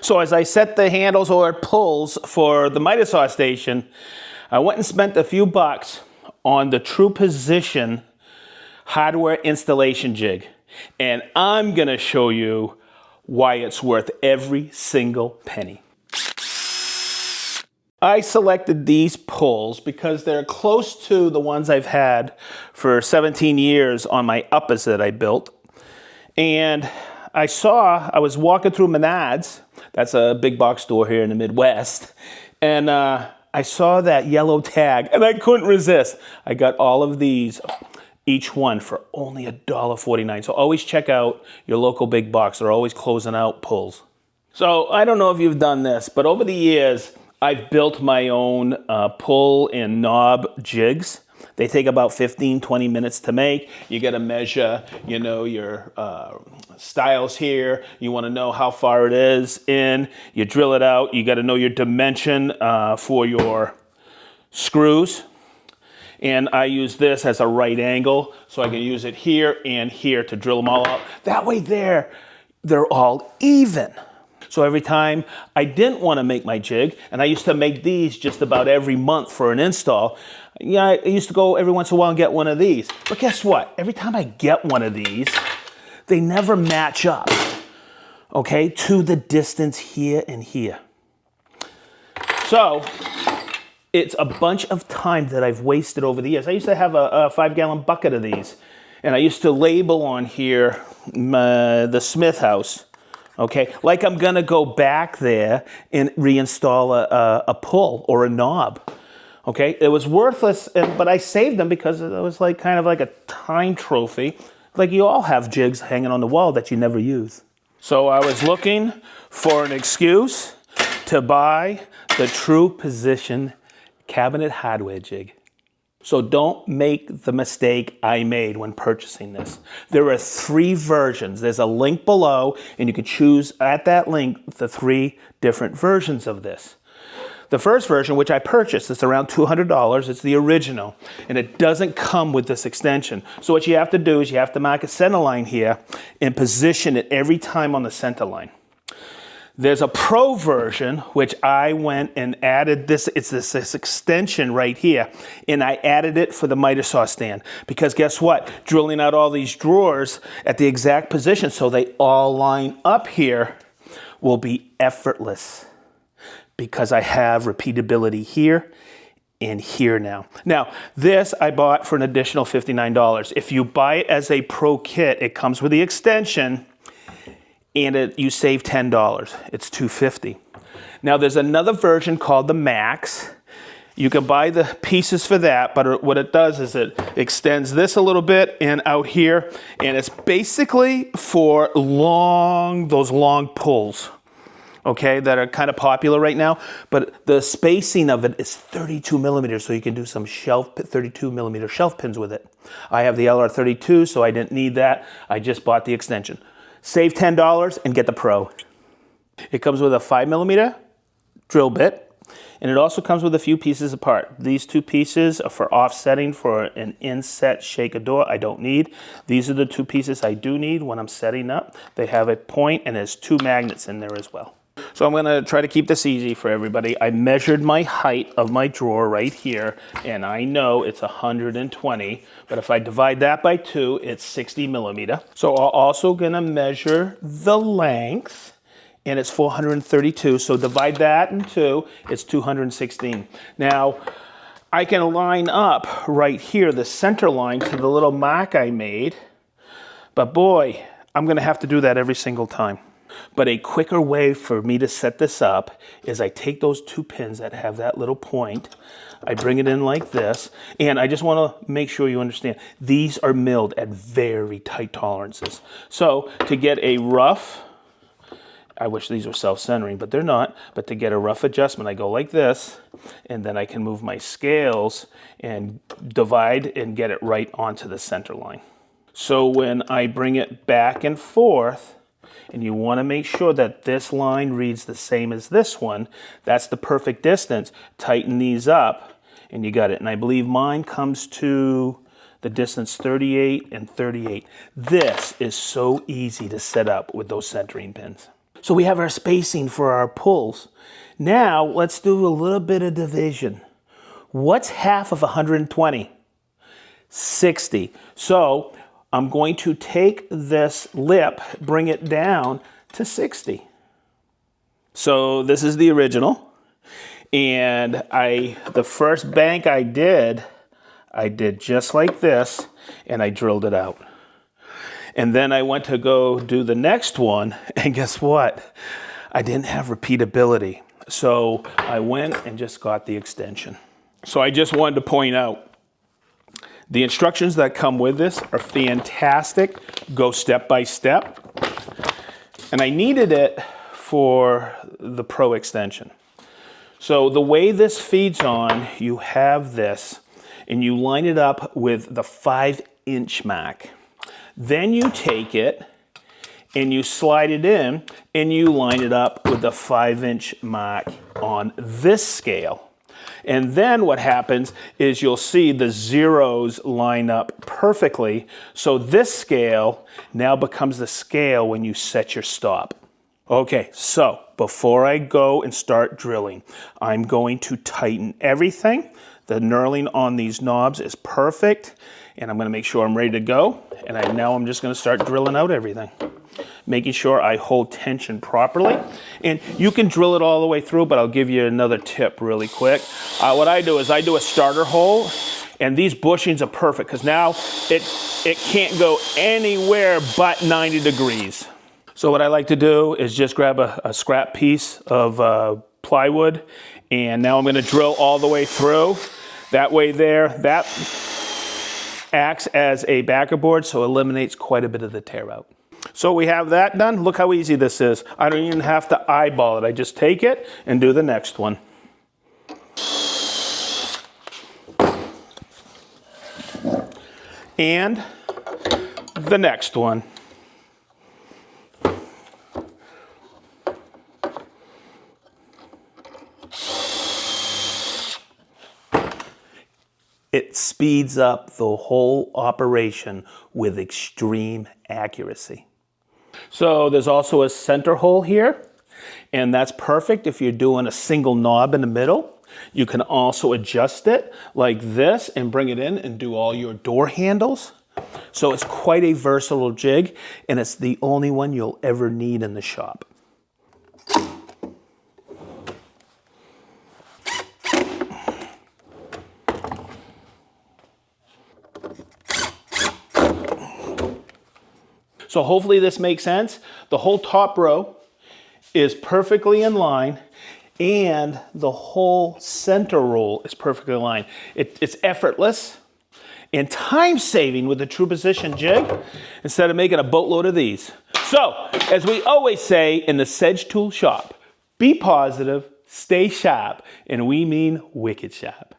So as I set the handles or pulls for the miter saw station, I went and spent a few bucks on the True Position hardware installation jig. And I'm gonna show you why it's worth every single penny. I selected these pulls because they're close to the ones I've had for 17 years on my uppers that I built. And I was walking through Menards, that's a big box store here in the Midwest, and I saw that yellow tag and I couldn't resist. I got all of these, each one for only $1.49. So always check out your local big box. They're always closing out pulls. So I don't know if you've done this, but over the years, I've built my own pull and knob jigs. They take about 15, 20 minutes to make. You got to measure, you know, your stiles here. You want to know how far it is in. You drill it out. You got to know your dimension for your screws. And I use this as a right angle, so I can use it here and here to drill them all out. That way they're all even. So every time I didn't want to make my jig, and I used to make these just about every month for an install, yeah, I used to go every once in a while and get one of these. But guess what? Every time I get one of these, they never match up, okay, to the distance here and here. So it's a bunch of time that I've wasted over the years. I used to have a 5-gallon bucket of these, and I used to label on here the Smith House. Okay, like I'm gonna go back there and reinstall a pull or a knob. Okay, it was worthless, but I saved them because it was like kind of like a time trophy. Like you all have jigs hanging on the wall that you never use. So I was looking for an excuse to buy the True Position cabinet hardware jig. So don't make the mistake I made when purchasing this. There are 3 versions. There's a link below, and you can choose at that link the 3 different versions of this. The first version, which I purchased, it's around $200. It's the original, and it doesn't come with this extension. So what you have to do is you have to mark a center line here and position it every time on the center line. There's a Pro version, which I went and added this. It's this extension right here, and I added it for the miter saw stand. Because guess what? Drilling out all these drawers at the exact position so they all line up here will be effortless. Because I have repeatability here and here now. Now, this I bought for an additional $59. If you buy it as a Pro kit, it comes with the extension, and you save $10. It's $250. Now there's another version called the Max. You can buy the pieces for that, but what it does is it extends this a little bit and out here, and it's basically for those long pulls, okay, that are kind of popular right now. But the spacing of it is 32 millimeters, so you can do some 32 millimeter shelf pins with it. I have the LR32, so I didn't need that. I just bought the extension. Save $10 and get the Pro. It comes with a 5mm drill bit, and it also comes with a few pieces apart. These 2 pieces are for offsetting for an inset shaker door I don't need. These are the 2 pieces I do need when I'm setting up. They have a point, and there's 2 magnets in there as well. So I'm gonna try to keep this easy for everybody. I measured my height of my drawer right here, and I know it's 120, but if I divide that by 2, it's 60 millimeter. So I'm also gonna measure the length, and it's 432, so divide that in 2, it's 216. Now, I can line up right here, the center line to the little mark I made, but boy, I'm gonna have to do that every single time. But a quicker way for me to set this up is I take those 2 pins that have that little point, I bring it in like this, and I just want to make sure you understand, these are milled at very tight tolerances. So to get a rough, I wish these were self-centering, but they're not, but to get a rough adjustment, I go like this, and then I can move my scales and divide and get it right onto the center line. So when I bring it back and forth, and you want to make sure that this line reads the same as this one, that's the perfect distance. Tighten these up, and you got it. And I believe mine comes to the distance 38 and 38. This is so easy to set up with those centering pins. So we have our spacing for our pulls. Now let's do a little bit of division. What's half of 120? 60. So I'm going to take this lip, bring it down to 60. So this is the original. And the first bank I did just like this, and I drilled it out. And then I went to go do the next one, and guess what? I didn't have repeatability. So I went and just got the extension. So I just wanted to point out, the instructions that come with this are fantastic. Go step by step. And I needed it for the Pro extension. So the way this feeds on, you have this, and you line it up with the 5-inch mark. Then you take it and you slide it in and you line it up with the 5-inch mark on this scale. And then what happens is you'll see the zeros line up perfectly. So this scale now becomes the scale when you set your stop. Okay, so before I go and start drilling, I'm going to tighten everything. The knurling on these knobs is perfect, and I'm going to make sure I'm ready to go. And now I'm just going to start drilling out everything, making sure I hold tension properly. And you can drill it all the way through, but I'll give you another tip really quick. What I do is I do a starter hole, and these bushings are perfect because now it can't go anywhere but 90 degrees. So what I like to do is just grab a scrap piece of plywood, and now I'm going to drill all the way through. That way there, that acts as a backer board, so eliminates quite a bit of the tear out. So we have that done. Look how easy this is. I don't even have to eyeball it. I just take it and do the next one. And the next one. It speeds up the whole operation with extreme accuracy. So there's also a center hole here, and that's perfect if you're doing a single knob in the middle. You can also adjust it like this and bring it in and do all your door handles. So it's quite a versatile jig, and it's the only one you'll ever need in the shop. So hopefully this makes sense. The whole top row is perfectly in line, and the whole center roll is perfectly in line. It's effortless and time-saving with the true position jig instead of making a boatload of these. So, as we always say in the SedgeTool shop, be positive, stay sharp, and we mean wicked sharp.